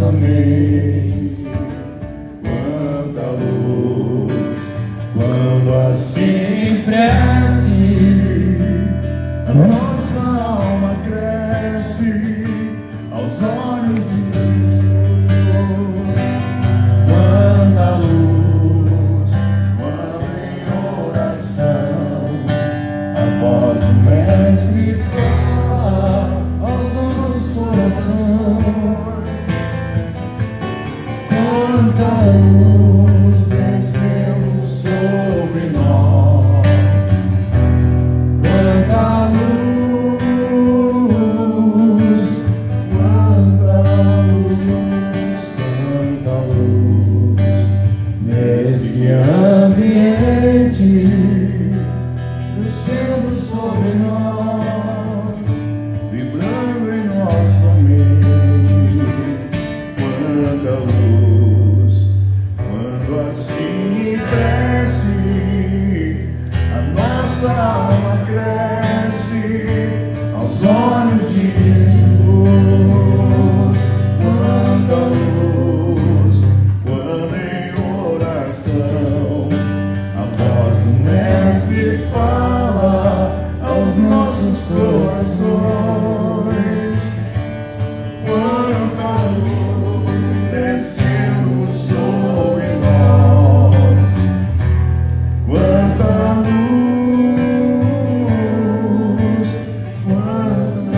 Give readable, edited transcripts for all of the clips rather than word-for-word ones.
amei. Quanta luz, quando assim cresce, a nossa alma cresce aos olhos de Jesus. Quanta luz, quando em oração a voz do Mestre fala aos nossos corações. Quanta luz desceu sobre nós. Quanta luz, quanta luz nesse ambiente, descendo sobre nós, vibrando em nossa mente. Quanta luz, quando assim cresce, a nossa alma cresce aos olhos de Jesus. Quanta luz, quando em oração a voz do Mestre fala aos nossos corações. Quanta luz descendo sobre nós. Quanta luz, quanta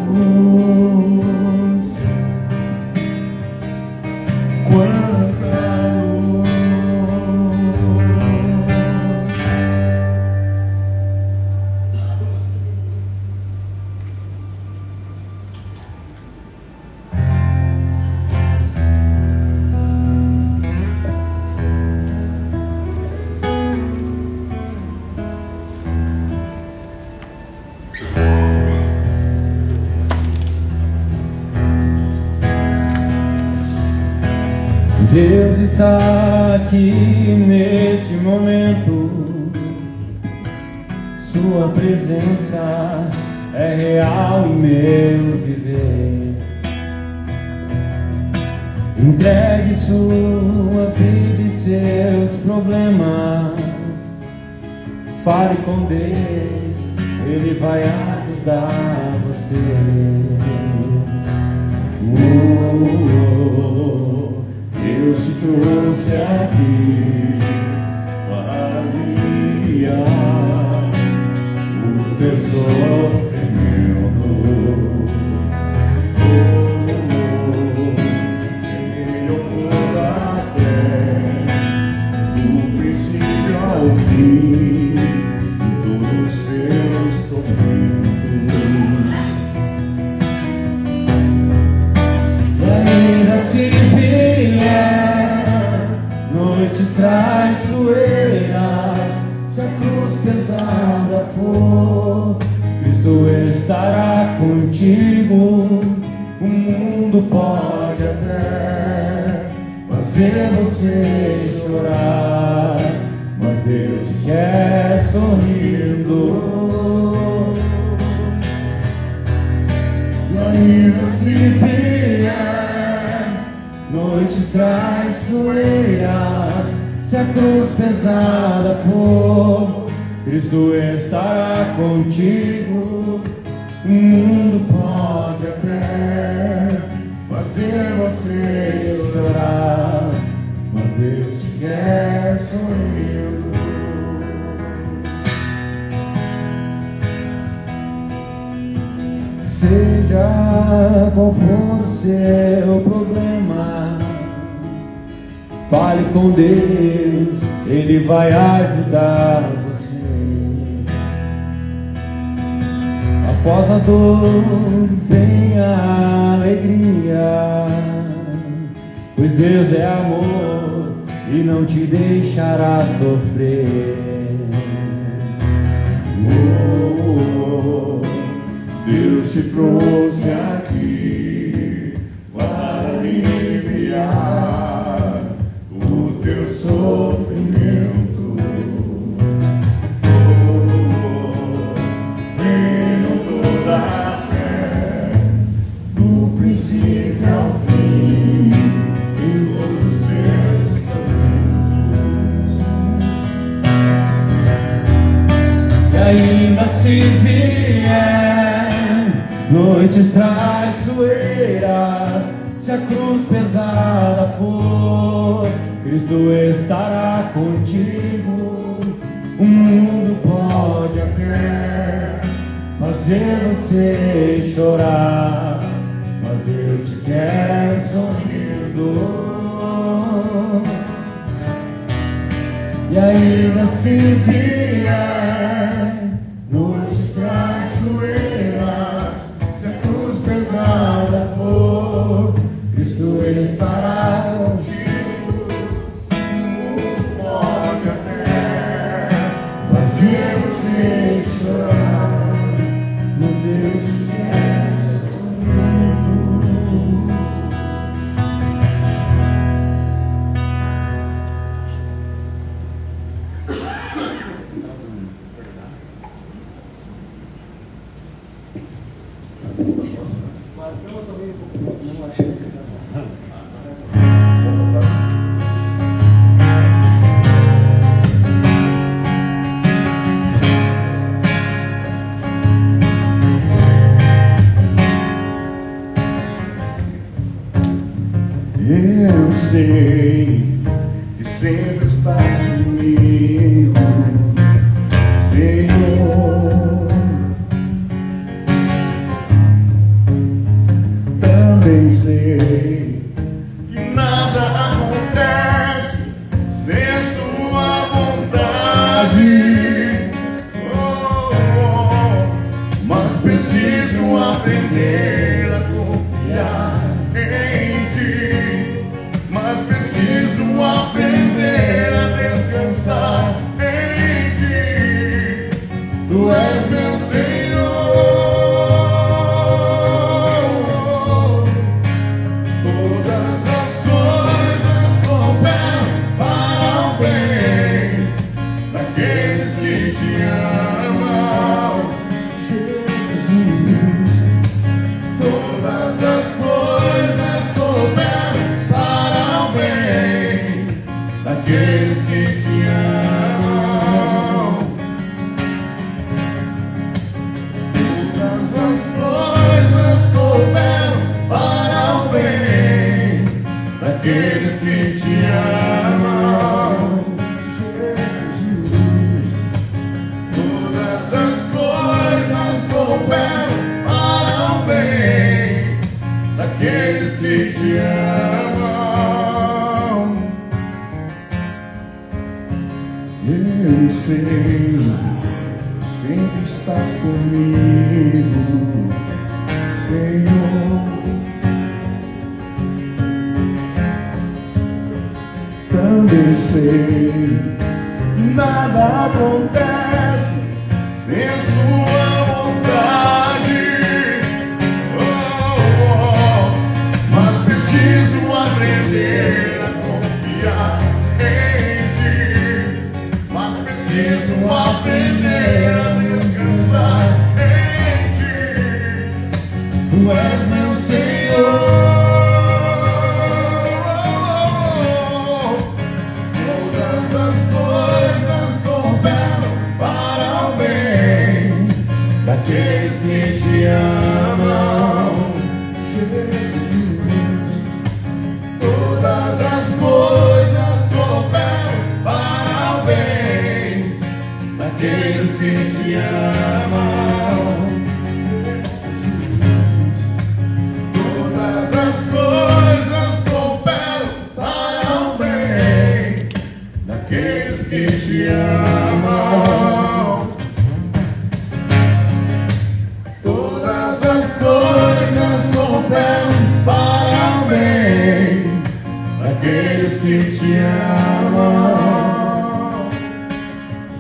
luz, quanta luz. Deus está aqui neste momento. Sua presença é real em meu viver. Entregue sua vida e seus problemas. Fale com Deus, Ele vai ajudar você. Deus te trouxe aqui para aliviar o teu sofrimento. Ele olhou a fé do princípio ao fim de todos os seus tormentos. E ainda se noites traiçoeiras, se a cruz pesada for, Cristo estará contigo. O mundo pode até fazer você chorar, mas Deus te quer sorrindo. E ainda se vier noites traiçoeiras, se a cruz pesada for, Cristo estará contigo. O mundo pode até fazer você chorar, mas Deus te quer sorrindo. Seja qual for o seu problema, fale com Deus, Ele vai ajudar você. Após a dor vem a alegria, pois Deus é amor e não te deixará sofrer. Deus te trouxe aqui para aliviar o teu sofrimento. Tenho toda a fé, do princípio ao fim. noites traiçoeiras, se a cruz pesada for, Cristo estará contigo. O mundo pode até fazer você chorar, mas Deus te quer sorrindo. E ainda assim vier noites traiçoeiras, se a cruz pesada for, Cristo estará contigo. O mundo pode até fazer você chorar, mas Deus te quer sorrindo. Eu sei que sempre estás comigo, Senhor. Também sei que nada acontece sem a sua vontade. Mas preciso aprender a confiar em Ti. Mas preciso aprender a descansar em Ti. Tu és meu Senhor. Todas as coisas cooperam para o bem daqueles que Te amam, Jesus. Todas as coisas cooperam para o bem daqueles que Te amam. Todas as coisas cooperam para o bem daqueles que Te amam, Jesus. Todas as coisas cooperam para o bem daqueles que Te amam. Eu sei, sempre estás comigo, Senhor. Também sei, nada acontece sem a sua vontade. Mas preciso aprender a confiar em Ti. Mas preciso aprender a descansar em Ti. Tu és meu Senhor. Todas as coisas cooperam para o bem daqueles que Te amam, Jesus. Todas as coisas cooperam para o bem daqueles que Te amam, Jesus. Todas as coisas cooperam para o bem daqueles que Te amam. Todas as coisas cooperam para o bem daqueles que Te amam.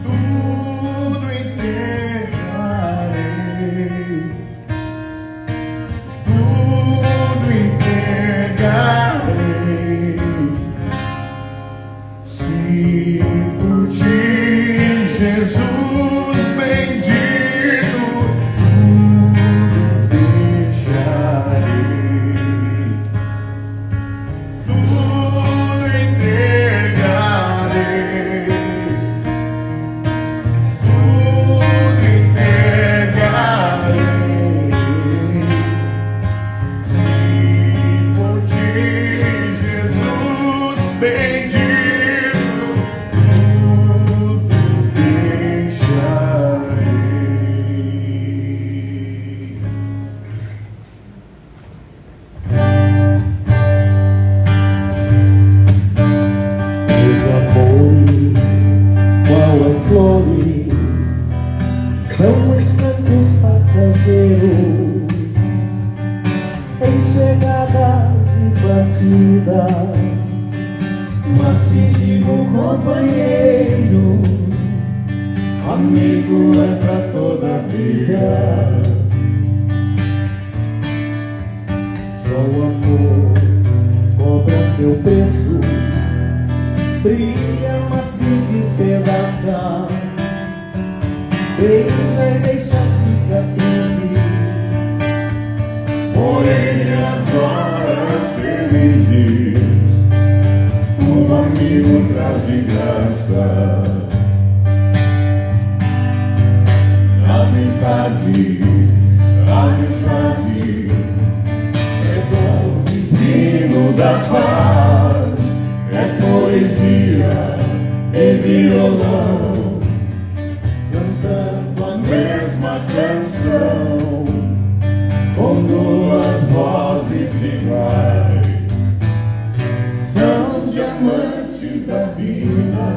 Tudo entregarei, tudo entregarei. Se por Ti, Jesus bendito, tudo deixarei, tudo entregarei. chegadas e partidas, mas te digo, companheiro, amigo é pra toda a vida. Só o amor cobra seu preço, brilha, mas se despedaça, beija e deixa cicatrizes. Porém, as horas felizes, um amigo traz de graça. Amizade, amizade, é dom divino da paz, é poesia e violão, cantando a mesma canção, com duas vozes iguais. São os diamantes da vida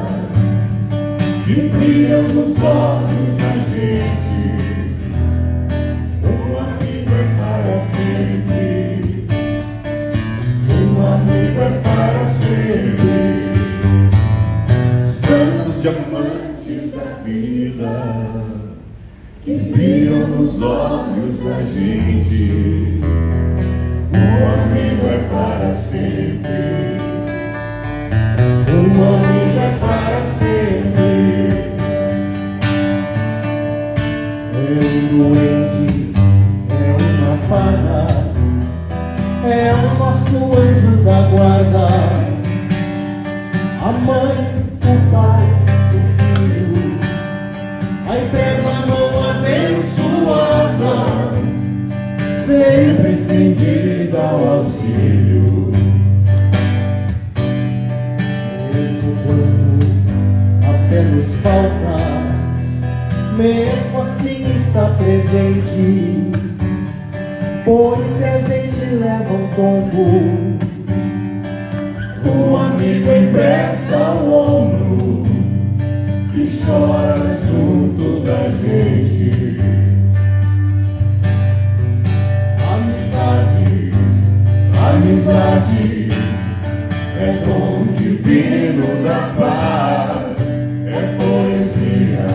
que brilham nos olhos da gente. Um amigo é para sempre, um amigo é para sempre. São os diamantes da vida que brilham nos olhos da gente. Um amigo é para sempre, um amigo é para sempre. É um duende, é uma fada, é o nosso anjo da guarda, a mãe, o pai, o filho, a eterna mão abençoada, sempre estendida ao auxílio. Mesmo quando até nos falta, mesmo assim está presente, pois se a gente leva um tombo, o amigo empresta o ombro e chora junto da gente. Amizade, amizade, é dom divino da paz, é poesia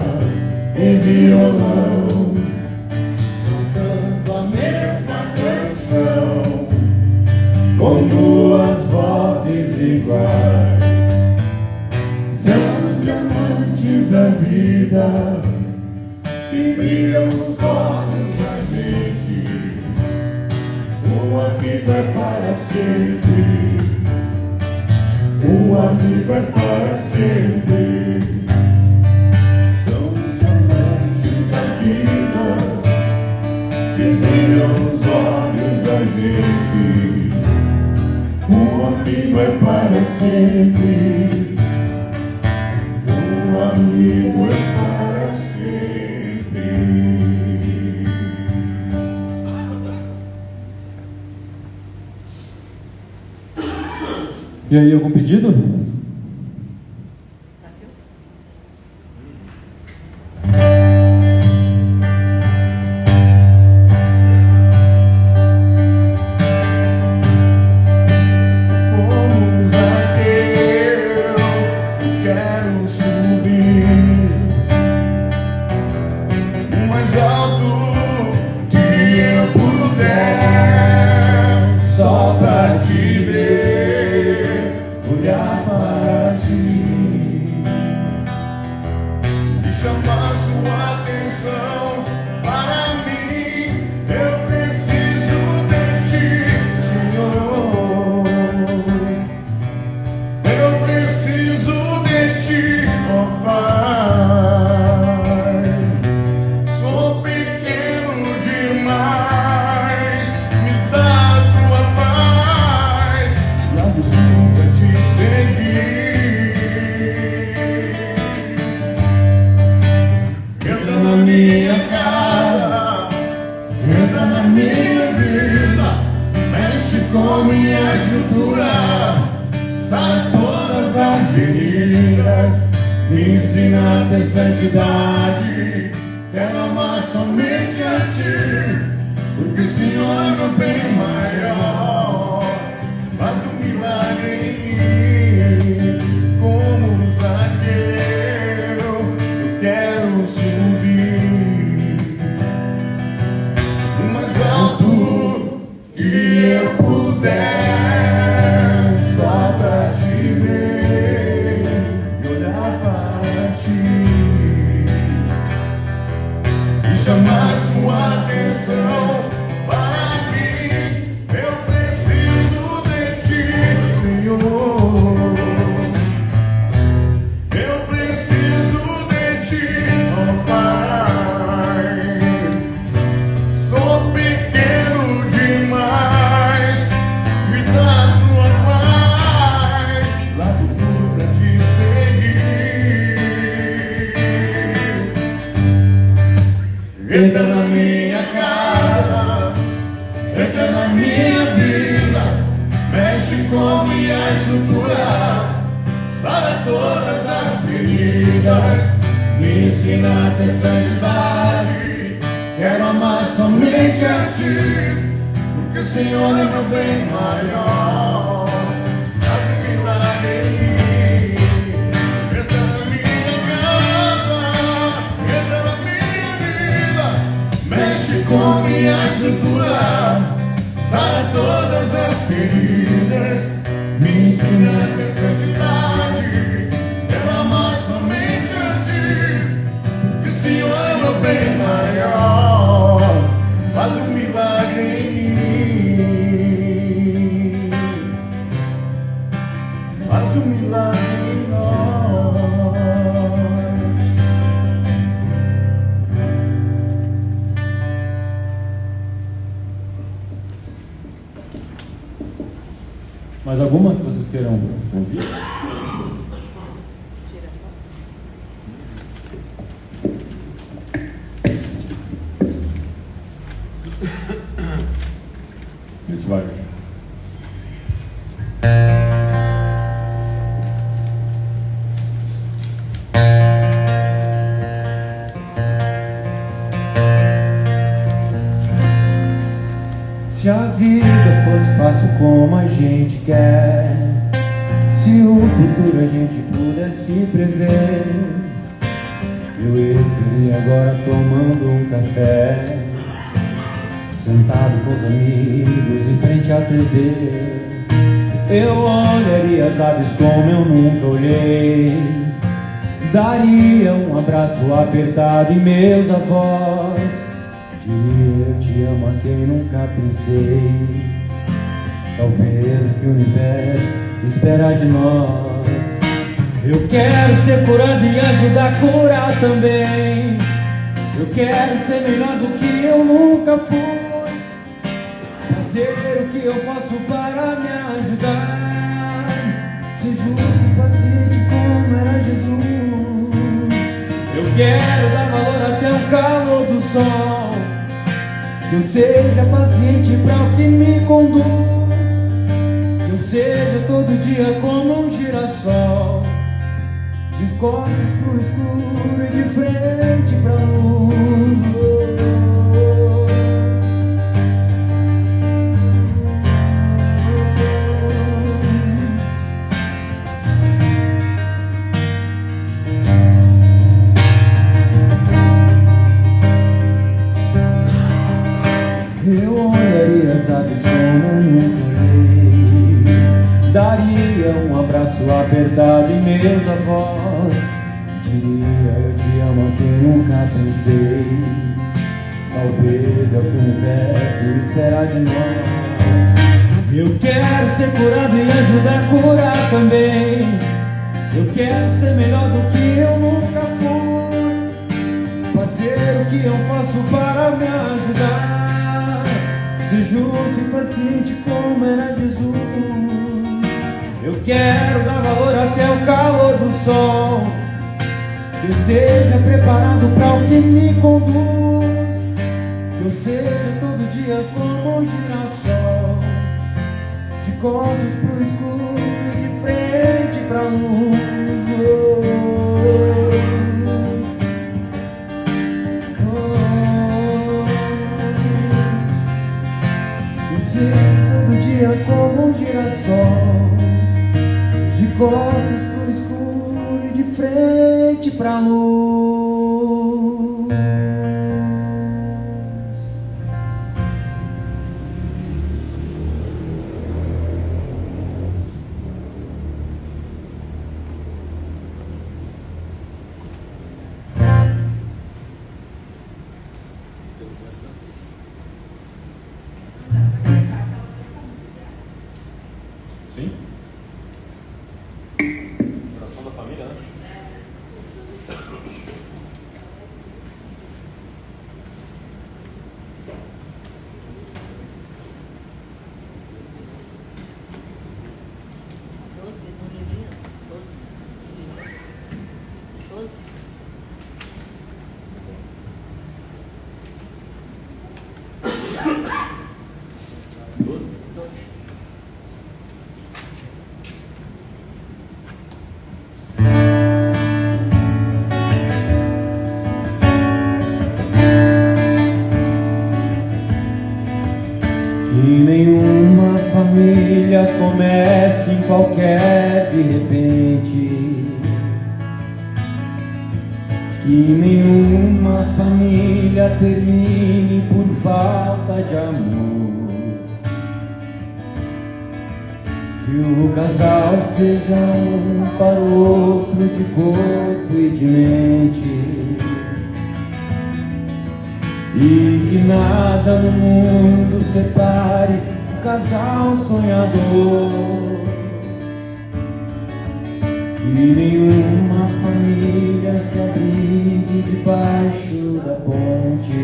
e violão, cantando a mesma canção, com duas vozes iguais. São os diamantes da vida que brilham nos olhos da gente. Um amigo é para sempre, um amigo é para sempre. São os diamantes da vida que brilham nos olhos da gente. Um amigo é para sempre, um amigo é para sempre. E aí, algum pedido? Vamos até eu quero subir o mais alto que eu puder, só pra te ver, olhar para ti e chamar sua atenção para mim. Eu preciso de ti, Senhor. Eu preciso de ti, ó Pai. Sou pequeno demais, me dá a tua paz e a desculpa de seguir. Entra na minha casa, entra na minha vida, mexe com minha estrutura, sai todas as feridas, me ensina a ter santidade. Quero amar somente a ti, porque o Senhor é meu bem maior. estrutura, sara todas as feridas, me ensina a ter santidade. Quero amar somente a Ti, porque o Senhor é meu bem maior. Faz um milagre em mim, entra na minha casa, entra na minha vida, mexe com minha estrutura, sara todas as feridas, me ensina a ter santidade. Quero amar somente a Ti, que o Senhor é meu bem maior. Faz um milagre em mim, faz um milagre em nós. Mais alguma que vocês queiram ouvir? Isso vai. Se a vida fosse fácil como a gente quer, se o futuro a gente pudesse prever, eu estaria agora tomando um café, sentado com os amigos em frente à TV. Eu olharia as aves como eu nunca olhei, daria um abraço apertado em meus avós, diria eu te amo a quem nunca pensei. Talvez o que o universo espera de nós. Eu quero ser curado e ajudar a curar também. Eu quero ser melhor do que eu nunca fui, fazer o que eu posso para me ajudar, ser justo e paciente como era Jesus. Eu quero dar valor até o calor do sol, que eu seja paciente para o que me conduz, que eu seja todo dia como um girassol, de costas pro escuro e de frente pra luz. Eu olharia as aves como eu nunca olhei, daria um abraço apertado em meus avós, diria eu te amo a quem nunca pensei. Talvez é o que o universo espera de nós. Eu quero ser curado e ajudar a curar também. Eu quero ser melhor do que eu nunca fui, fazer o que eu posso para me ajudar, ser justo e paciente como era Jesus. Eu quero dar valor até o calor do sol, que eu esteja preparado para o que me conduz, que eu seja todo dia como um girassol, de costas pro escuro e de frente pra luz. Eu seja todo dia como um girassol, de costas pro escuro e de frente pra luz. Sim? Oração da família, né? nenhuma família comece em qualquer de repente, que nenhuma família termine por falta de amor, que o casal seja um para o outro de corpo e de mente, e que nada no mundo separe o casal sonhador, que nenhuma família se abrigue debaixo da ponte,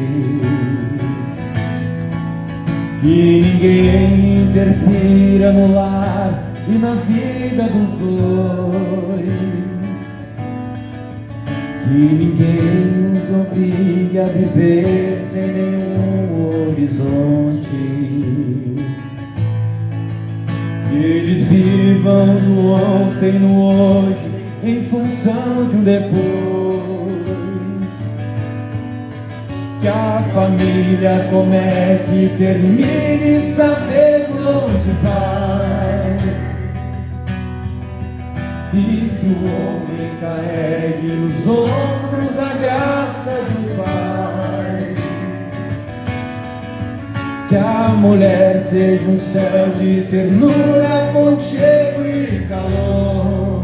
que ninguém interfira no lar e na vida dos dois, que ninguém os obrigue a viver sem nenhum horizonte, que eles vivam no ontem e no hoje em função de um depois, que a família comece e termine sabendo onde vai, e que o homem carregue nos ombros a graça de um pai, que a mulher seja um céu de ternura, aconchego e calor,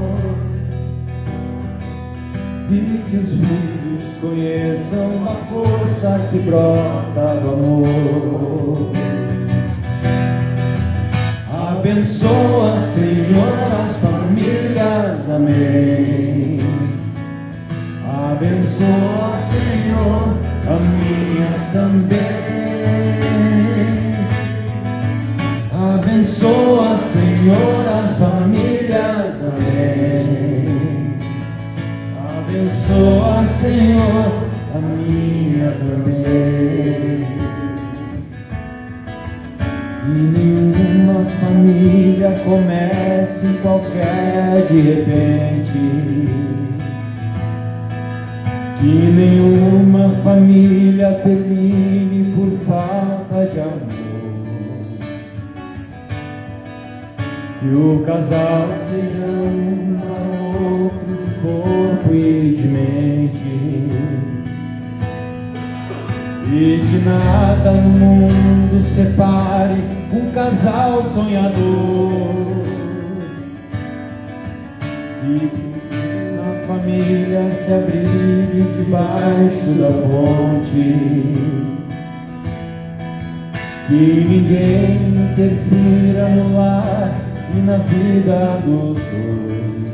e que os filhos conheçam a força que brota do amor. Abençoa, Senhor, as famílias, amém. Abençoa, Senhor, a minha também. Abençoa, Senhor, as famílias, amém. Abençoa, Senhor, a minha também. E nenhuma família comece qualquer de repente, que nenhuma família termine por falta de amor, que o casal seja um para o outro de corpo e de mente, e que nada no mundo separe um casal sonhador, e que na família se abrigue debaixo da ponte, que ninguém interfira no lar e na vida dos dois,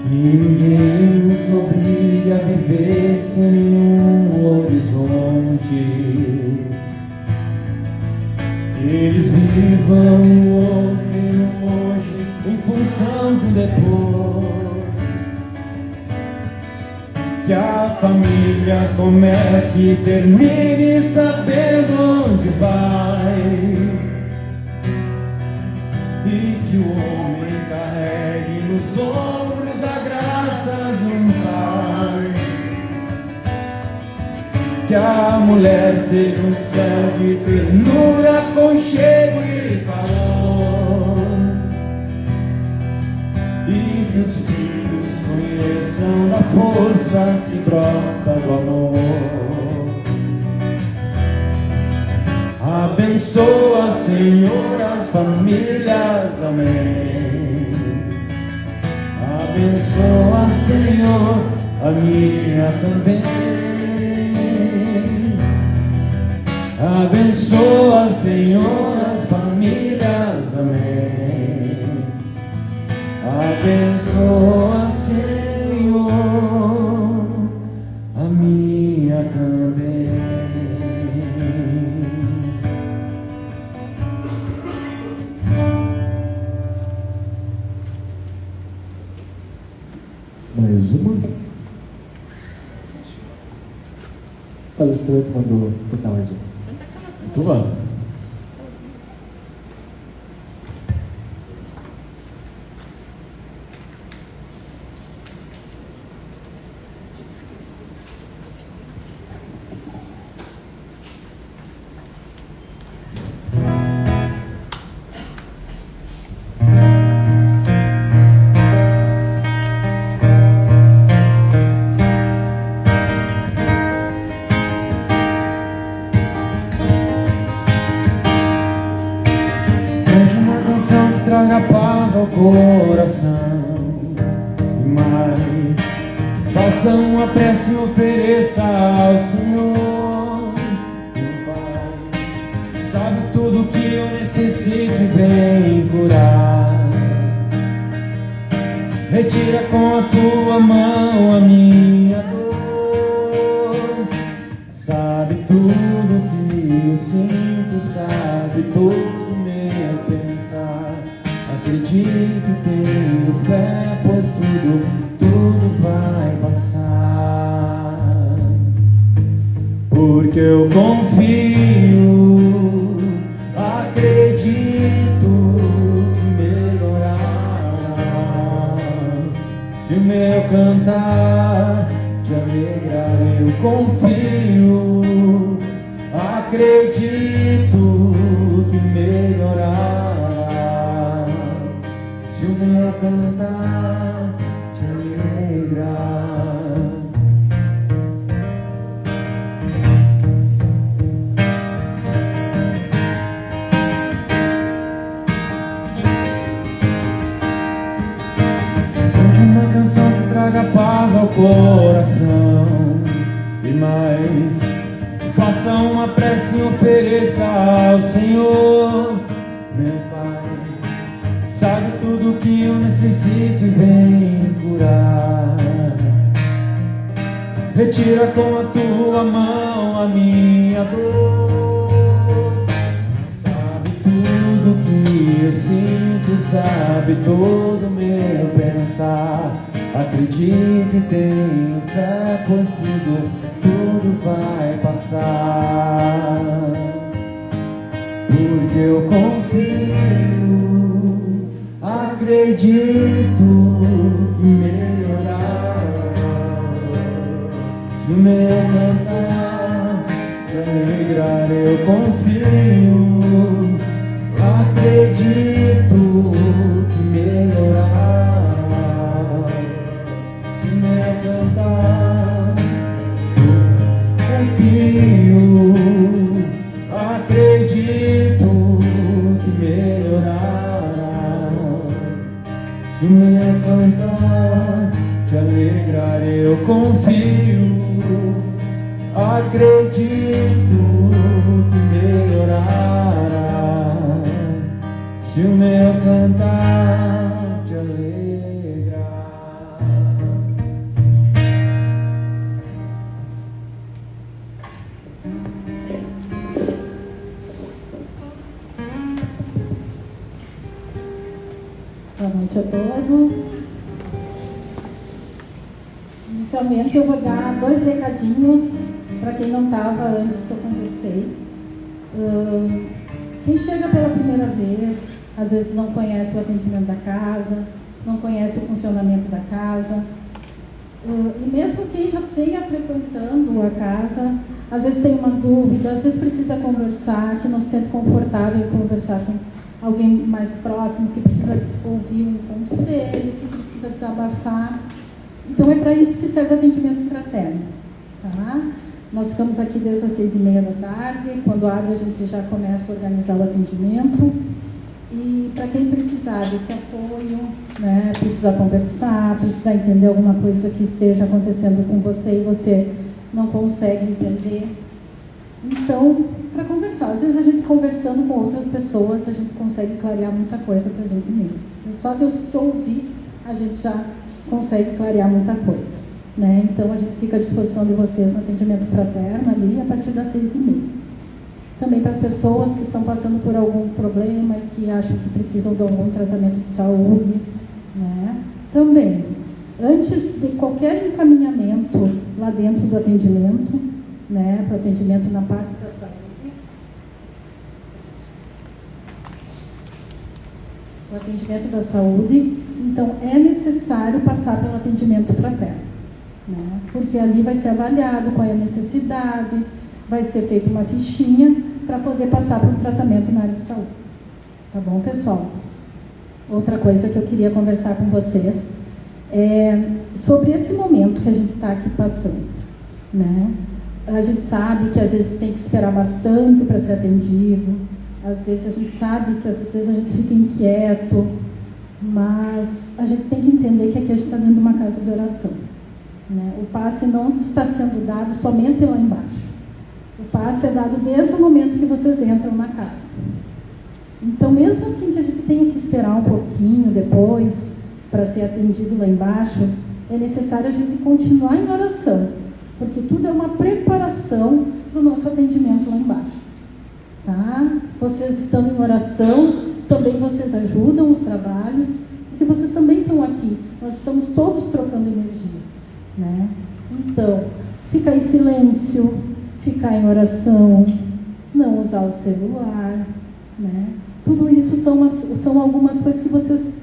que ninguém nos obrigue a viver sem nenhum horizonte, que eles vivam hoje em função de um depois, que a família comece e termine sabendo onde vai, e que o homem carregue nos ombros a graça de um pai, que a mulher seja um céu de ternura, aconchego e calor, e que os filhos conheçam a força que brota do amor. Abençoa, Senhor, as famílias, amém. Abençoa, Senhor, a minha também. Abençoa, Senhor, as famílias, amém. Abençoa, Senhor, a minha também. Mais uma. O palestrante mandou tocar mais uma. Então vamos. traga paz ao coração. E mais, faça uma prece e ofereça ao Senhor. Meu Pai, sabe tudo que eu necessito e vem curar. Retira com a tua mão a minha dor. Sabe tudo que eu sinto, sabe todo meu pensar. Acredito, tenho fé, pois tudo vai passar. Porque eu confio, acredito que melhorará. Se o meu cantar te alegrar, eu confio, acredito que melhorará. Se o meu cantar te alegrar. Uma canção que traga paz ao coração. E mais, faça uma prece e ofereça ao Senhor. Meu Pai, sabe tudo que eu necessito e vem curar. Retira com a tua mão a minha dor. Sabe tudo que eu sinto, sabe todo meu pensar. Acredito e tenho fé, pois tudo vai passar. Porque eu confio, acredito que melhorará. Se o meu cantar te alegrar, eu confio, acredito que melhorará. Se o meu cantar, confio, acredito que melhorará. Se o meu cantar te alegrar, eu confio, acredito que melhorará. Se o meu cantar te alegrar. Boa noite a todos. Inicialmente eu vou dar 2 recadinhos para quem não estava antes que eu conversei. Quem chega pela primeira vez, às vezes não conhece o atendimento da casa, não conhece o funcionamento da casa. E mesmo quem já tenha frequentando a casa, às vezes tem uma dúvida, às vezes precisa conversar, que não se sente confortável em conversar com alguém mais próximo, que precisa ouvir um conselho, que precisa desabafar. Então é para isso que serve o atendimento fraterno. Tá? Nós ficamos aqui desde as 6h30 da tarde, quando abre a gente já começa a organizar o atendimento. E para quem precisar desse apoio, né, precisar conversar, precisar entender alguma coisa que esteja acontecendo com você e você não consegue entender, então, para conversar. Às vezes a gente conversando com outras pessoas, a gente consegue clarear muita coisa para a gente mesmo. Só de eu se ouvir, a gente já consegue clarear muita coisa. Né? Então, a gente fica à disposição de vocês no atendimento fraterno ali, a partir das 6h30. Também para as pessoas que estão passando por algum problema e que acham que precisam de algum tratamento de saúde. Né? Também, antes de qualquer encaminhamento lá dentro do atendimento, né, para o atendimento na parte da saúde, o atendimento da saúde, então é necessário passar pelo atendimento fraterno, né, porque ali vai ser avaliado qual é a necessidade, vai ser feita uma fichinha para poder passar para um tratamento na área de saúde. Tá bom, pessoal? Outra coisa que eu queria conversar com vocês é sobre esse momento que a gente está aqui passando, né? A gente sabe que às vezes tem que esperar bastante para ser atendido, às vezes a gente sabe que às vezes a gente fica inquieto, Mas a gente tem que entender que aqui a gente está dentro de uma casa de oração, né? O passe não está sendo dado somente lá embaixo. O passe é dado desde o momento que vocês entram na casa. Então, mesmo assim que a gente tenha que esperar um pouquinho depois para ser atendido lá embaixo, é necessário a gente continuar em oração, porque tudo é uma preparação para o nosso atendimento lá embaixo. Tá? Vocês estão em oração, também vocês ajudam os trabalhos, porque vocês também estão aqui. Nós estamos todos trocando energia, né? Então, ficar em silêncio, ficar em oração, não usar o celular, né? Tudo isso são algumas coisas que vocês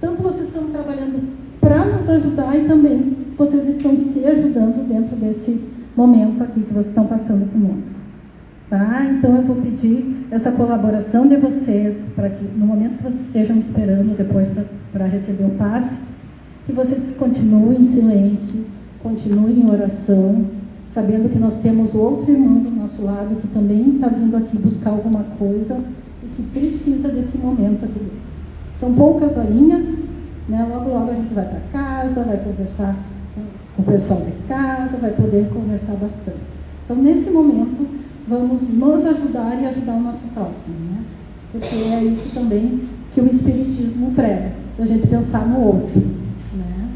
estão trabalhando para nos ajudar e também vocês estão se ajudando dentro desse momento aqui que vocês estão passando conosco. Tá? Então eu vou pedir essa colaboração de vocês para que no momento que vocês estejam esperando depois para receber o passe, que vocês continuem em silêncio, continuem em oração, sabendo que nós temos outro irmão do nosso lado que também está vindo aqui buscar alguma coisa e que precisa desse momento aqui. São poucas horinhas, né? Logo a gente vai para casa, vai conversar com o pessoal de casa, vai poder conversar bastante. Então nesse momento vamos nos ajudar e ajudar o nosso próximo, né? Porque é isso também que o Espiritismo prega, a gente pensar no outro, né?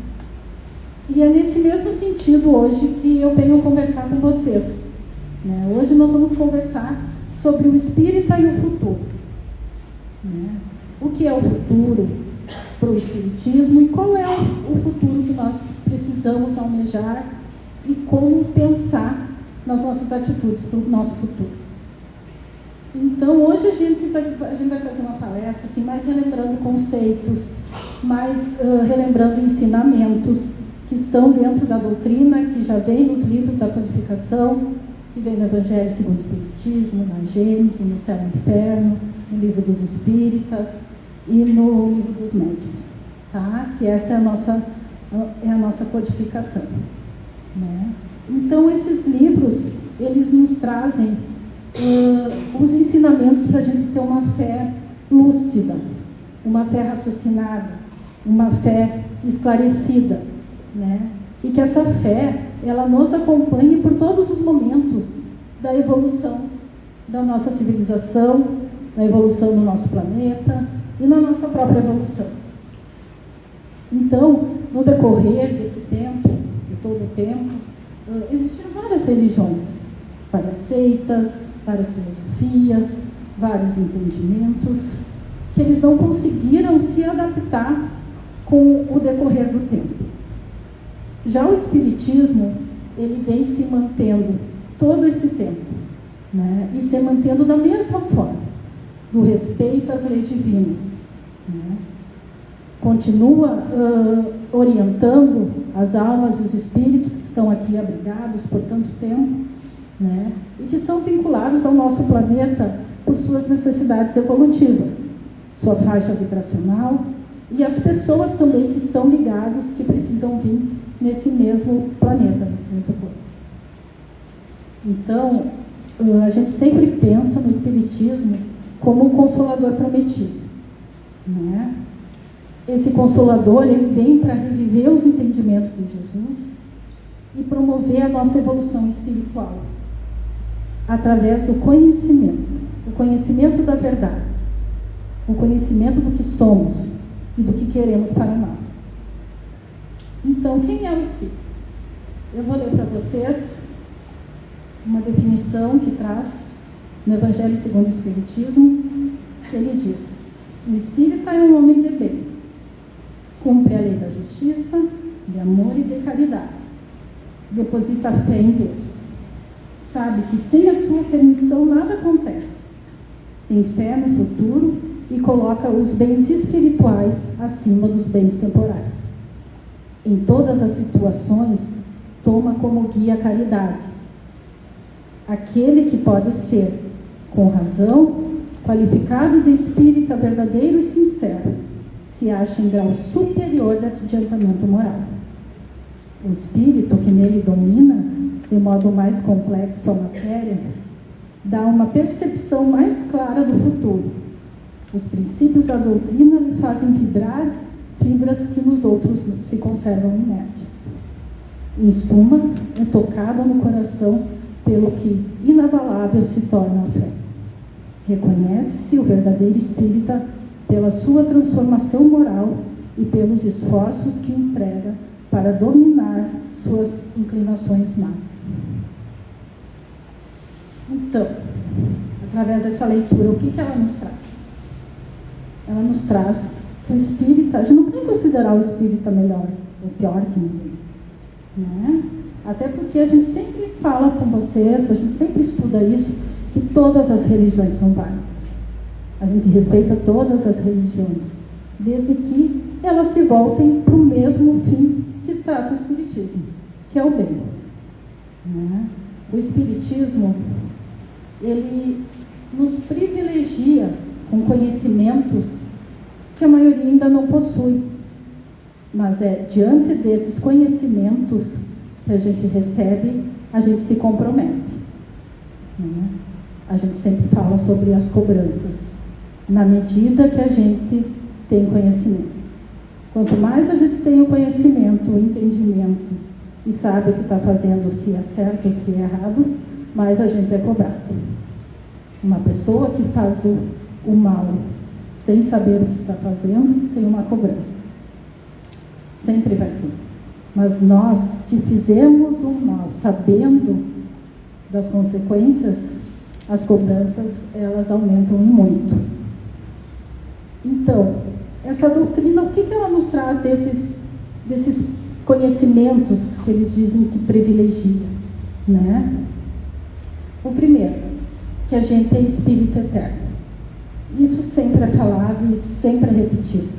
E é nesse mesmo sentido hoje que eu venho conversar com vocês, né? Hoje nós vamos conversar sobre o espírita e o futuro, né? O que é o futuro para o Espiritismo e qual é o futuro que nós precisamos almejar e como pensar nas nossas atitudes para o nosso futuro. Então, hoje a gente vai fazer uma palestra assim, mais relembrando conceitos, mais relembrando ensinamentos que estão dentro da doutrina, que já vem nos livros da codificação, que vem no Evangelho segundo o Espiritismo, na Gênesis, no Céu e Inferno, no Livro dos Espíritas e no Livro dos Médiuns, tá? Que essa é a nossa codificação, né? Então, esses livros, eles nos trazem os ensinamentos para a gente ter uma fé lúcida, uma fé raciocinada, uma fé esclarecida, né? E que essa fé, ela nos acompanhe por todos os momentos da evolução da nossa civilização, da evolução do nosso planeta e na nossa própria evolução. Então, no decorrer desse tempo, de todo o tempo, existiram várias religiões, várias seitas, várias filosofias, vários entendimentos, que eles não conseguiram se adaptar com o decorrer do tempo. Já o Espiritismo, ele vem se mantendo todo esse tempo, né? E se mantendo da mesma forma, do respeito às leis divinas, né? Continua orientando as almas e os espíritos que estão aqui abrigados por tanto tempo, né? E que são vinculados ao nosso planeta por suas necessidades evolutivas, sua faixa vibracional e as pessoas também que estão ligadas, que precisam vir nesse mesmo planeta, nesse mesmo plano. Então, a gente sempre pensa no Espiritismo como um consolador prometido, né? Esse consolador, ele vem para reviver os entendimentos de Jesus e promover a nossa evolução espiritual através do conhecimento, o conhecimento da verdade, o conhecimento do que somos e do que queremos para nós. Então, quem é o Espírito? Eu vou ler para vocês uma definição que traz no Evangelho segundo o Espiritismo, que ele diz: o espírita é um homem de bem, cumpre a lei da justiça, de amor e de caridade, deposita fé em Deus, sabe que sem a sua permissão nada acontece, tem fé no futuro e coloca os bens espirituais acima dos bens temporais. Em todas as situações, toma como guia a caridade. Aquele que pode ser, com razão, qualificado de espírita verdadeiro e sincero, se acha em grau superior de adiantamento moral. O espírito que nele domina, de modo mais complexo a matéria, dá uma percepção mais clara do futuro, Os princípios da doutrina lhe fazem vibrar fibras que nos outros se conservam inertes. Em suma, é tocada no coração pelo que inabalável se torna a fé. Reconhece-se o verdadeiro espírita pela sua transformação moral e pelos esforços que emprega para dominar suas inclinações más. Então, através dessa leitura, o que ela nos traz? Ela nos traz que o espírita, a gente não pode considerar o espírita melhor ou pior que ninguém, né? Até porque a gente sempre fala com vocês, a gente sempre estuda isso, que todas as religiões são válidas. A gente respeita todas as religiões, desde que elas se voltem para o mesmo fim que trata o espiritismo, que é o bem, né? O espiritismo, ele nos privilegia com conhecimentos que a maioria ainda não possui. Mas é diante desses conhecimentos que a gente recebe, a gente se compromete, né? A gente sempre fala sobre as cobranças, na medida que a gente tem conhecimento. Quanto mais a gente tem o conhecimento, o entendimento, e sabe o que está fazendo, se é certo ou se é errado, mais a gente é cobrado. Uma pessoa que faz o mal sem saber o que está fazendo, tem uma cobrança. Sempre vai ter. Mas nós que fizemos o mal sabendo das consequências, as cobranças, elas aumentam em muito. Então, essa doutrina, o que ela nos traz desses conhecimentos que eles dizem que privilegia, né? O primeiro, que a gente é espírito eterno. Isso sempre é falado, isso sempre é repetido.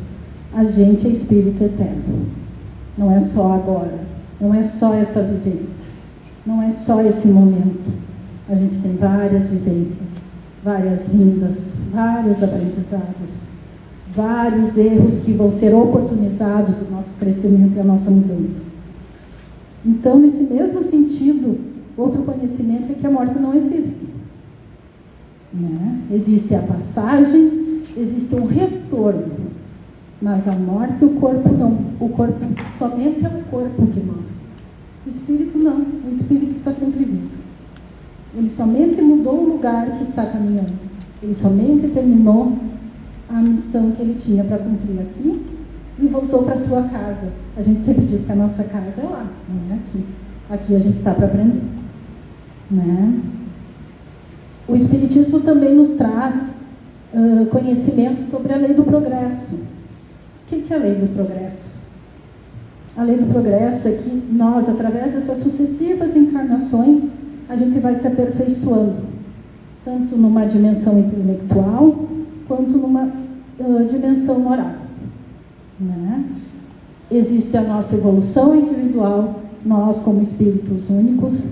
A gente é espírito eterno. Não é só agora, não é só essa vivência, não é só esse momento. A gente tem várias vivências, várias vindas, vários aprendizados, vários erros que vão ser oportunizados no nosso crescimento e a nossa mudança. Então, nesse mesmo sentido, outro conhecimento é que a morte não existe, né? Existe a passagem, existe um retorno, mas a morte, o corpo não. O corpo, somente é o corpo que morre. O espírito não, o espírito está sempre vivo. Ele somente mudou o lugar que está caminhando. Ele somente terminou a missão que ele tinha para cumprir aqui e voltou para sua casa. A gente sempre diz que a nossa casa é lá, não é aqui. Aqui a gente está para aprender, né? O Espiritismo também nos traz conhecimento sobre a lei do progresso. O que é a lei do progresso? A lei do progresso é que nós, através dessas sucessivas encarnações, a gente vai se aperfeiçoando, tanto numa dimensão intelectual, quanto numa dimensão moral, né? Existe a nossa evolução individual, nós como espíritos únicos,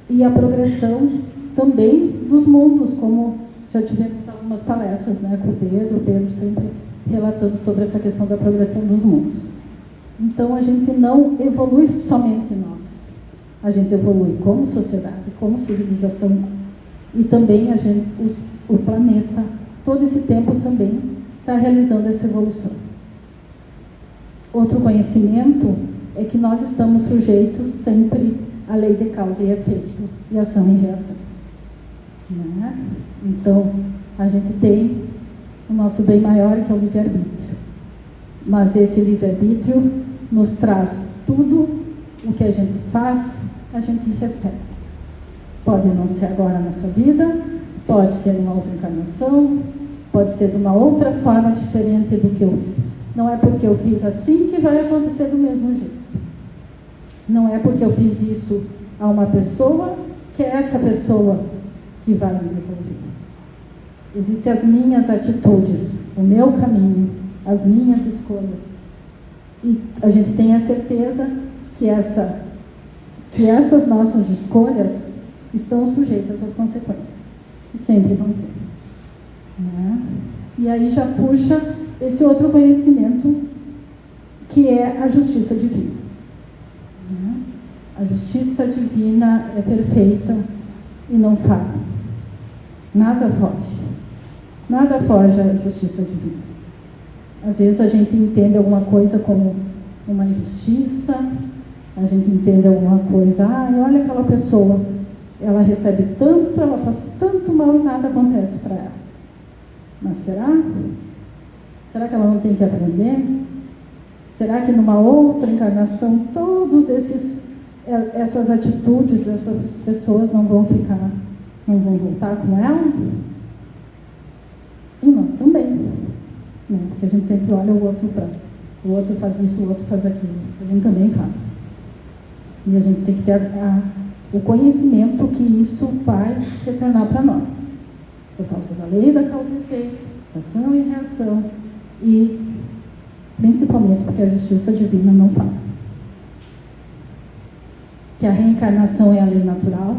e a progressão também dos mundos, como já tivemos algumas palestras, né, com o Pedro sempre relatando sobre essa questão da progressão dos mundos. Então, a gente não evolui somente nós, a gente evolui como sociedade, como civilização, e também o planeta, todo esse tempo também está realizando essa evolução. Outro conhecimento é que nós estamos sujeitos sempre à lei de causa e efeito, e ação e reação, né? Então, a gente tem o nosso bem maior, que é o livre-arbítrio. Mas esse livre-arbítrio nos traz tudo o que a gente faz, a gente recebe. Pode não ser agora nessa vida, pode ser numa outra encarnação, pode ser de uma outra forma diferente do que eu fiz. Não é porque eu fiz assim que vai acontecer do mesmo jeito. Não é porque eu fiz isso a uma pessoa que é essa pessoa que vai me devolver. Existem as minhas atitudes, o meu caminho, as minhas escolhas. E a gente tem a certeza que essas nossas escolhas estão sujeitas às consequências. E sempre vão ter, né? E aí já puxa esse outro conhecimento, que é a justiça divina, né? A justiça divina é perfeita e não falha. Nada foge. Nada foge à justiça divina. Às vezes a gente entende alguma coisa como uma injustiça, a gente entende alguma coisa, olha aquela pessoa, ela recebe tanto, ela faz tanto mal e nada acontece para ela. Mas será? Será que ela não tem que aprender? Será que numa outra encarnação todas essas atitudes dessas pessoas não vão voltar com ela? E nós também, né? Porque a gente sempre olha o outro faz isso, o outro faz aquilo, a gente também faz. E a gente tem que ter o conhecimento que isso vai retornar para nós, por causa da lei da causa e efeito, ação e reação, e principalmente porque a justiça divina não fala. Que a reencarnação é a lei natural,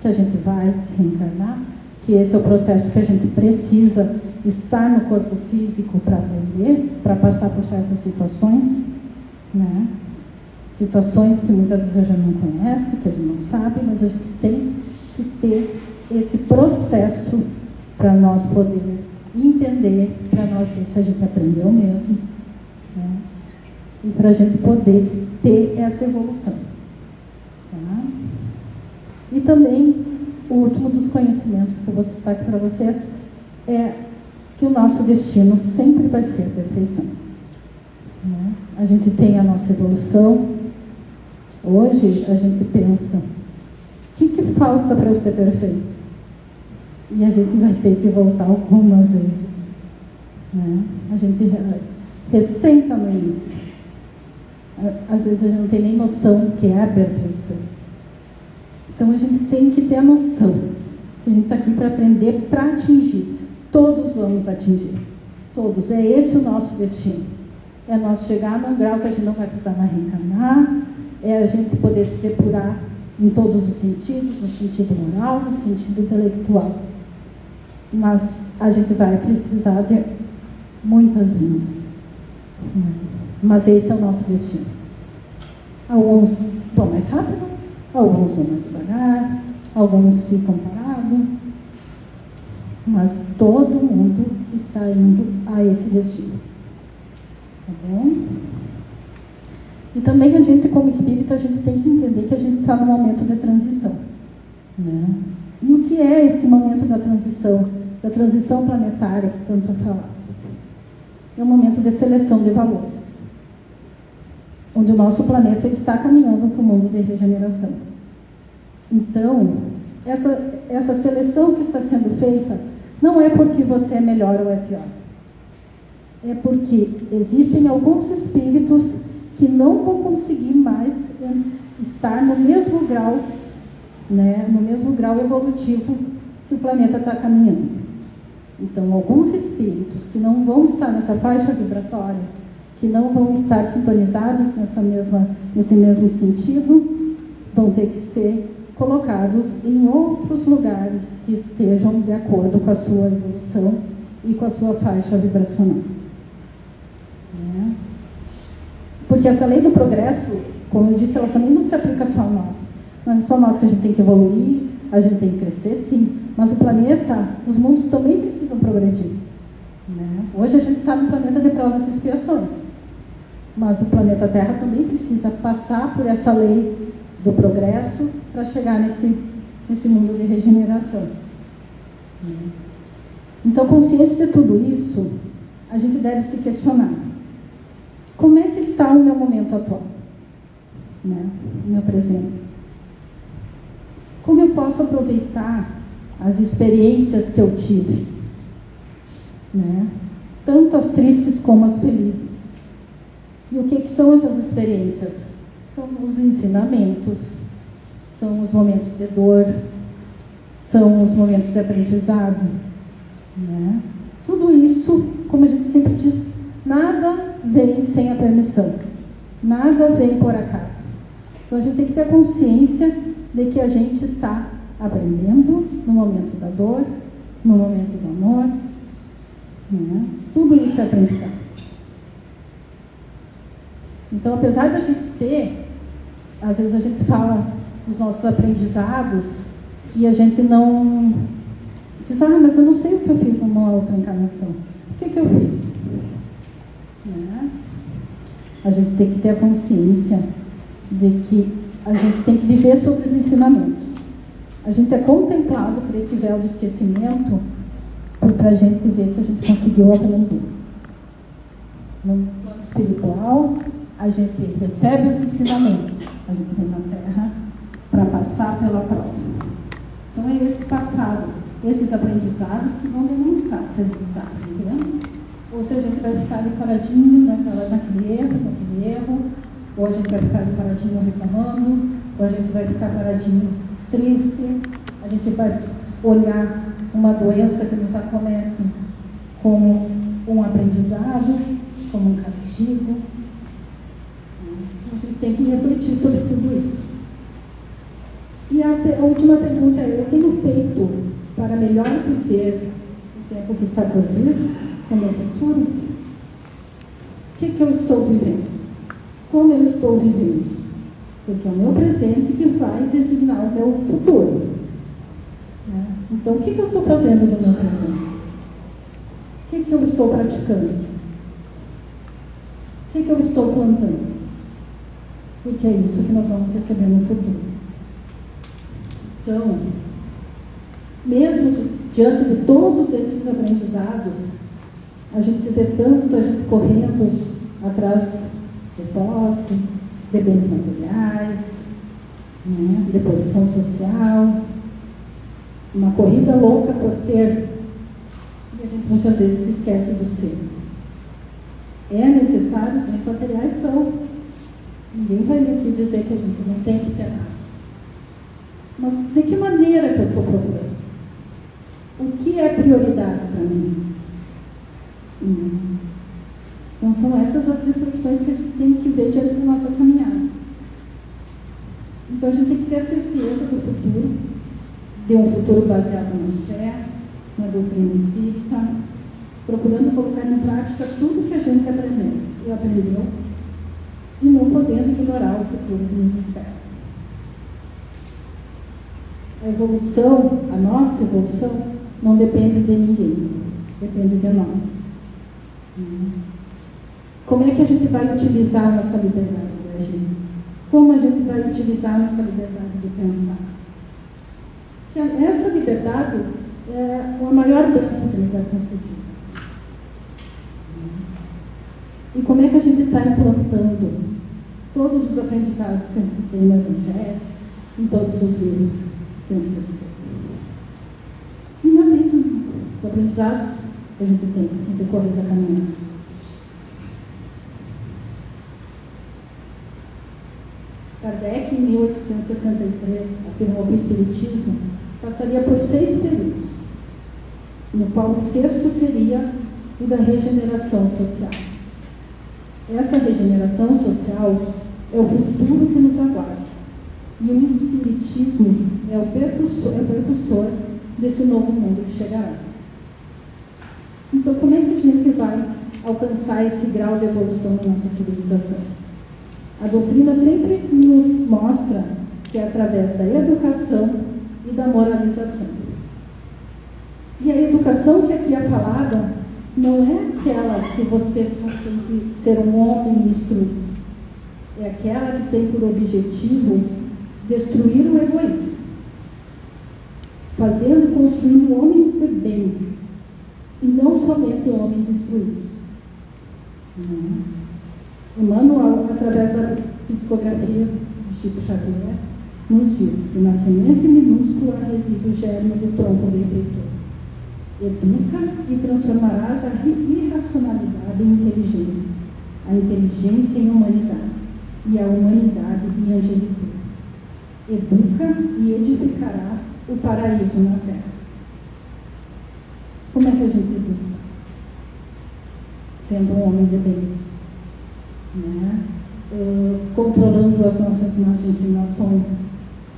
que a gente vai reencarnar, que esse é o processo que a gente precisa estar no corpo físico para aprender, para passar por certas situações, né? Situações que muitas vezes a gente não conhece, que a gente não sabe, mas a gente tem que ter esse processo para nós poder entender, para nós ver se a gente aprendeu mesmo, né? E para a gente poder ter essa evolução. Tá? E também, o último dos conhecimentos que eu vou citar aqui para vocês é que o nosso destino sempre vai ser a perfeição. Né? A gente tem a nossa evolução. Hoje a gente pensa, o que falta para eu ser perfeito? E a gente vai ter que voltar algumas vezes. Né? A gente ressenta no início. Às vezes a gente não tem nem noção do que é a perfeição. Então a gente tem que ter a noção. A gente está aqui para aprender, para atingir. Todos vamos atingir. Todos. É esse o nosso destino. É nós chegar num grau que a gente não vai precisar mais reencarnar. É a gente poder se depurar em todos os sentidos, no sentido moral, no sentido intelectual. Mas a gente vai precisar de muitas vidas. Mas esse é o nosso destino. Alguns vão mais rápido, alguns vão mais devagar, alguns ficam parados, mas todo mundo está indo a esse destino. Tá bom? E também a gente, como espírito, a gente tem que entender que a gente está no momento de transição. Né? E o que é esse momento da transição planetária que tanto é falado? É um momento de seleção de valores, onde o nosso planeta está caminhando para o mundo de regeneração. Então, essa seleção que está sendo feita não é porque você é melhor ou é pior. É porque existem alguns espíritos que não vão conseguir mais estar no mesmo grau, né, no mesmo grau evolutivo que o planeta está caminhando. Então, alguns espíritos que não vão estar nessa faixa vibratória, que não vão estar sintonizados nesse mesmo sentido, vão ter que ser colocados em outros lugares que estejam de acordo com a sua evolução e com a sua faixa vibracional. Né? Porque essa lei do progresso, como eu disse, ela também não se aplica só a nós. Não é só nós que a gente tem que evoluir, a gente tem que crescer, sim. Mas o planeta, os mundos também precisam progredir. Né? Hoje a gente está no planeta de provas e expiações. Mas o planeta Terra também precisa passar por essa lei do progresso para chegar nesse mundo de regeneração. Então, conscientes de tudo isso, a gente deve se questionar. Como é que está o meu momento atual? Né? O meu presente? Como eu posso aproveitar as experiências que eu tive? Né? Tanto as tristes como as felizes. E o que são essas experiências? São os ensinamentos, são os momentos de dor, são os momentos de aprendizado. Né? Tudo isso, como a gente sempre diz, nada vem sem a permissão, nada vem por acaso. Então a gente tem que ter consciência de que a gente está aprendendo no momento da dor, no momento do amor. Né? Tudo isso é aprendizado. Então, apesar da gente ter, às vezes a gente fala dos nossos aprendizados e a gente não Diz, mas eu não sei o que eu fiz numa outra encarnação. O que eu fiz? Né? A gente tem que ter a consciência de que a gente tem que viver sobre os ensinamentos. A gente é contemplado por esse véu do esquecimento para a gente ver se a gente conseguiu aprender. No plano espiritual, a gente recebe os ensinamentos. A gente vem na Terra para passar pela prova. Então é esse passado, esses aprendizados que vão demonstrar se a gente está aprendendo ou se a gente vai ficar ali paradinho naquele erro, ou a gente vai ficar ali paradinho reclamando, ou a gente vai ficar paradinho triste, a gente vai olhar uma doença que nos acomete como um aprendizado, como um castigo. A gente tem que refletir sobre tudo isso. E a última pergunta é: eu tenho feito para melhor viver o tempo que está por vir, o meu futuro? O que eu estou vivendo? Como eu estou vivendo? Porque é o meu presente que vai designar o meu futuro. Né? Então, o que eu estou fazendo no meu presente? O que eu estou praticando? O que eu estou plantando? Porque é isso que nós vamos receber no futuro. Então, mesmo diante de todos esses aprendizados, a gente vê tanto a gente correndo atrás de posse, de bens materiais, né, de posição social, uma corrida louca por ter, e a gente muitas vezes se esquece do ser. É necessário, os bens materiais são. Ninguém vai vir aqui dizer que a gente não tem que ter nada. Mas de que maneira que eu estou procurando? O que é prioridade para mim? Então são essas as reflexões que a gente tem que ver diante da nossa caminhada. Então a gente tem que ter certeza do futuro, de um futuro baseado na fé, na doutrina espírita, procurando colocar em prática tudo que a gente aprendeu e não podendo ignorar o futuro que nos espera. A evolução, a nossa evolução, não depende de ninguém, depende de nós. Como é que a gente vai utilizar a nossa liberdade de agir? Como a gente vai utilizar a nossa liberdade de pensar? Que essa liberdade é a maior bênção que nos é concedida. E como é que a gente está implantando todos os aprendizados que a gente tem no Evangelho, em todos os livros que nos existem? E na vida, os aprendizados que a gente tem no decorrer da caminhada. Kardec, em 1863, afirmou que o Espiritismo passaria por 6 períodos, no qual o 6º seria o da regeneração social. Essa regeneração social é o futuro que nos aguarda. E o Espiritismo é o precursor desse novo mundo que chegará. Então, como é que a gente vai alcançar esse grau de evolução da nossa civilização? A doutrina sempre nos mostra que é através da educação e da moralização. E a educação que aqui é falada não é aquela que você só tem que ser um homem instruído. É aquela que tem por objetivo destruir o egoísmo, fazendo e construindo homens de bens, e não somente homens instruídos. Emmanuel, através da psicografia de Chico Xavier, nos diz que na semente minúscula reside o germe do tronco benfeitor. Educa e transformarás a irracionalidade em inteligência, a inteligência em humanidade e a humanidade em angelitude. Educa e edificarás o paraíso na terra. Como é que a gente educa? Sendo um homem de bem, né? Controlando as nossas más inclinações,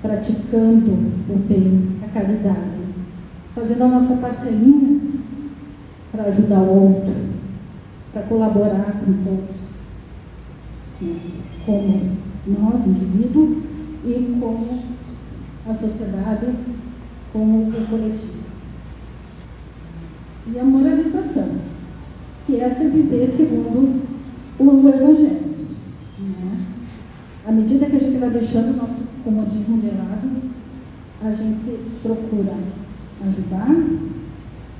praticando o bem, a caridade, fazendo a nossa parcelinha para ajudar o outro, para colaborar com todos, né? Como nós, indivíduo, e como a sociedade, como o coletivo. e a moralização, que essa é viver segundo o Evangelho. Né? À medida que a gente vai deixando o nosso comodismo de lado, a gente procura ajudar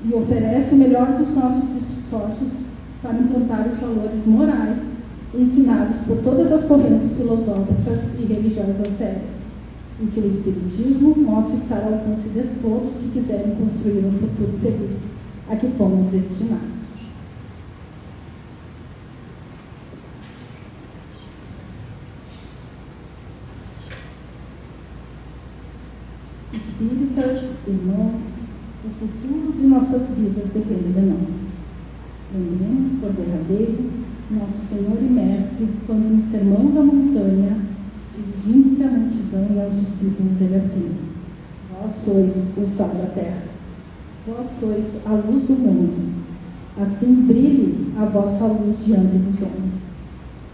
e oferece o melhor dos nossos esforços para implantar os valores morais ensinados por todas as correntes filosóficas e religiosas sérias, e que o Espiritismo mostra estar ao alcance de todos que quiserem construir um futuro feliz a que fomos destinados. Espíritas, irmãos, o futuro de nossas vidas depende de nós. Lembremos, por derradeiro, nosso Senhor e Mestre, quando no Sermão da Montanha, dirigindo-se à multidão e aos discípulos, ele afirma: vós sois o sal da terra, vós sois a luz do mundo, assim brilhe a vossa luz diante dos homens.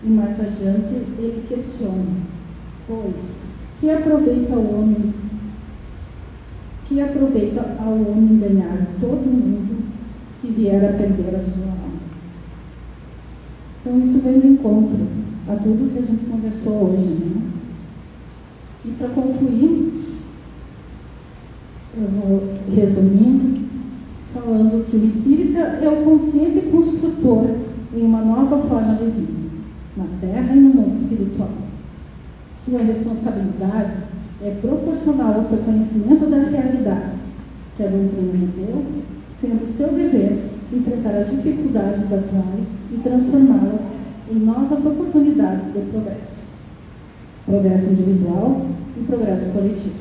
E mais adiante ele questiona: pois, que aproveita ao homem ganhar todo o mundo se vier a perder a sua alma? Então isso vem de encontro a tudo que a gente conversou hoje, né? E para concluir, eu vou resumindo, falando que o espírita é o consciente construtor em uma nova forma de vida, na terra e no mundo espiritual. Sua responsabilidade é proporcional ao seu conhecimento da realidade, que a doutrina lhe deu, sendo seu dever enfrentar as dificuldades atuais e transformá-las em novas oportunidades de progresso. Progresso individual e progresso coletivo.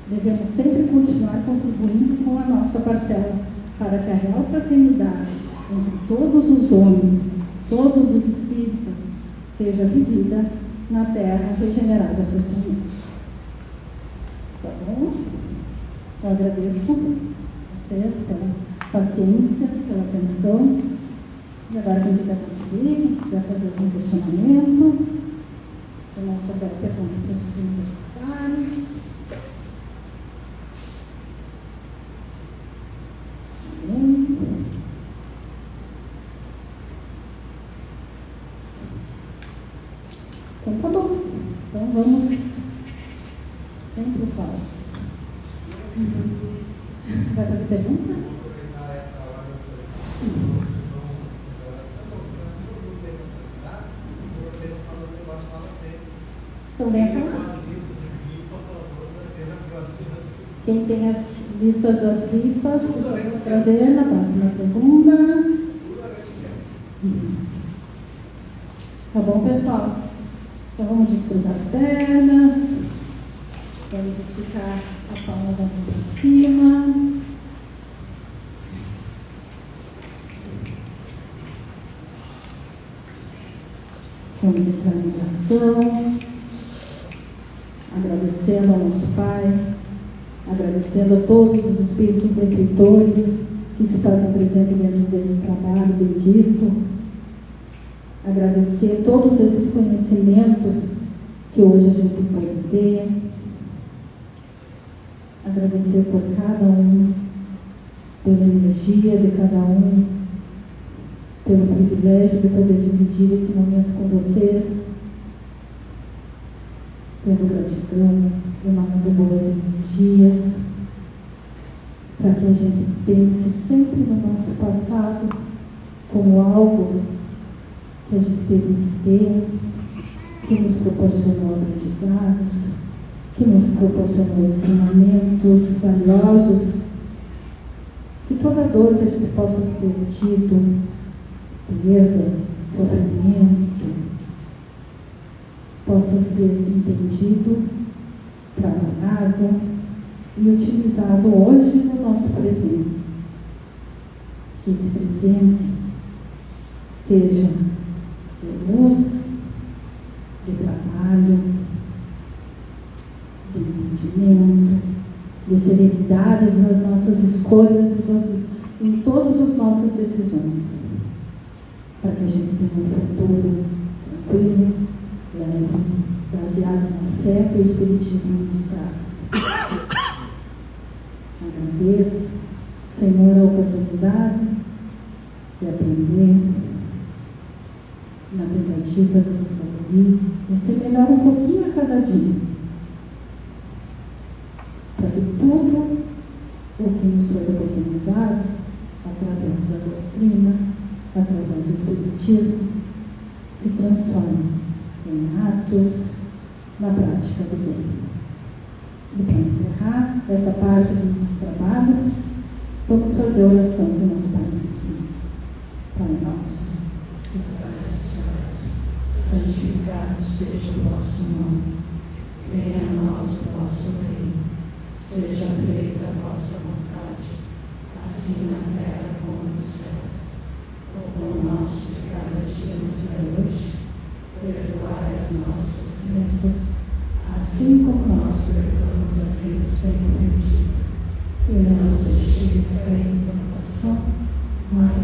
Devemos sempre continuar contribuindo com a nossa parcela para que a real fraternidade entre todos os homens, todos os espíritas, seja vivida na terra regenerada socialmente. Tá bom? Eu agradeço a vocês pela paciência, pela atenção. E agora, quem quiser contribuir, quem quiser fazer algum questionamento, se não souber, pergunta para os universitários. Bem. Então, tá bom. Então, vamos sempre o Paulo. Vai fazer pergunta? Então, vem cá. Quem tem as listas das rifas, por favor, trazer na próxima segunda. Tá bom, pessoal? Então, vamos descruzar as pernas. Vamos esticar a palma da mão para cima. Vamos entrar em oração, agradecendo ao nosso Pai, agradecendo a todos os espíritos benfeitores que se fazem presentes dentro desse trabalho bendito, agradecer todos esses conhecimentos que hoje a gente pode ter, agradecer por cada um, pela energia de cada um, pelo privilégio de poder dividir esse momento com vocês, tendo gratidão, emanando boas energias, para que a gente pense sempre no nosso passado como algo que a gente teve que ter, que nos proporcionou aprendizados, que nos proporcionou ensinamentos valiosos, que toda dor que a gente possa ter tido, perdas, sofrimento, possa ser entendido, trabalhado e utilizado hoje no nosso presente. Que esse presente seja de luz, de trabalho, de entendimento, de serenidade nas nossas escolhas e em todas as nossas decisões, para que a gente tenha um futuro tranquilo, leve, baseado na fé que o Espiritismo nos traz. Agradeço, Senhor a oportunidade de aprender, na tentativa de evoluir, de ser melhor um pouquinho a cada dia, para que tudo o que nos foi oportunizado, através da doutrina, através do Espiritismo, se transforme em atos na prática do bem. E para encerrar essa parte do nosso trabalho, vamos fazer a oração que nosso Pai nos ensina. Pai nosso, que estás nos céus, santificado seja o vosso nome. Venha a nós o vosso reino. Seja feita a vossa vontade, assim na terra como nos céus. O pão nosso de cada dia nos dai hoje. Perdoai as nossas ofensas, assim como nós perdoamos a quem nos tem ofendido. E não nos deixeis cair em tentação, mas